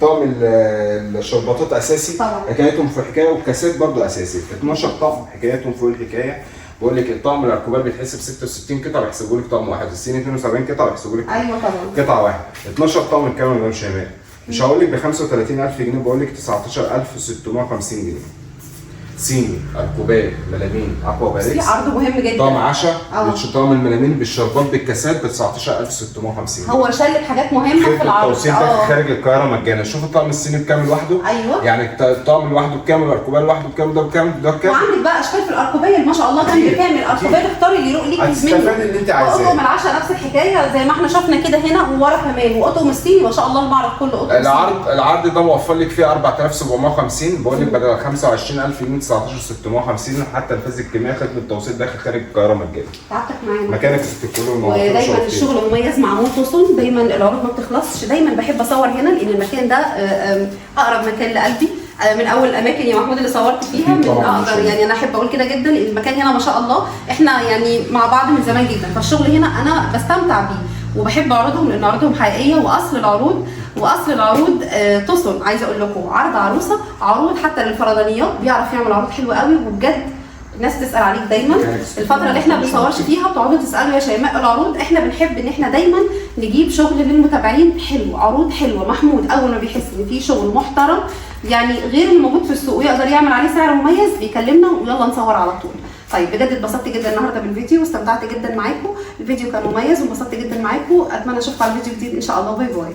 طقم الشرباطات اساسي طبعا. حكايتهم في الحكايه، والكاسات برضو اساسي. 12 طقم حكايتهم فوق الحكايه. بقول لك الطقم الاركوبال بيتحسب 66 قطعه بيحسبوا لك طقم واحد، الصيني 72 قطعه بيحسبوا لك ايوه طبعا قطعه واحده. 12 طقم كام يا مدام شيماء؟ مش هقول لك ب 35000 جنيه، بقول لك 19650 جنيه. صيني، اركوبال، ملامين، اكوا باريس. في عرض مهم جدا. طقم عشاء، طقم الملامين بالشربات بالكاسات ب 19650 جنيه. هو شال حاجات مهمه في العرض. التوصيل ده خارج القاهره مجانا. شوف الطقم الصيني بكام لوحده. ايوه. يعني الطقم لوحده بكام، الاركوبال لوحده بكام، ده بكام، ده بكام. وعندك بقى اشكال في الاركوبال ما شاء الله كان بكامل. الاركوبال اختاري اللي يروق ليك منه. هتستفادي اللي انت عايزاه. واطقم العشاء نفس الحكايه زي ما احنا شفنا كده هنا وورا كمان. واطقم الصيني ما شاء الله المعرض كله اطقم العرض ده موفر لك فيه 4750. بقول لك بدل 25000 جنيه 19650. حتى نفذ الكميه خدمه التوصيل داخل خارج القاهره مجانا. تعبتك معانا. مكانك في الكل. ودايما الشغل مميز مع موتوسون، دايما العروض ما بتخلصش. دايما بحب اصور هنا لان المكان ده اقرب مكان لقلبي، من اول الاماكن يا محمود اللي صورت فيها من اقدر. يعني انا احب اقول كده جدا لان المكان هنا ما شاء الله احنا يعني مع بعض من زمان جدا، فالشغل هنا انا بستمتع بيه. وبحب عروضهم لان عروضهم حقيقيه. واصل العروض تصل. عايزه اقول لكم عرض عروسه، عروض حتى للفرضانيات، بيعرف يعمل عروض حلوه قوي، وبجد الناس تسال عليك دايما. الفتره اللي احنا بنصورش فيها بتقعدوا تسالوا يا شيماء العروض، احنا بنحب ان احنا دايما نجيب شغل للمتابعين حلو، عروض حلوه. محمود اول ما بيحس ان في شغل محترم يعني غير الموجود في السوق ويقدر يعمل عليه سعر مميز بيكلمنا ويلا نصور على طول. طيب بجد اتبسطت جدا النهارده بالفيديو واستمتعت جدا معاكم، الفيديو كان مميز وانبسطت جدا معاكم. اتمنى اشوفكم على فيديو جديد ان شاء الله. باي باي.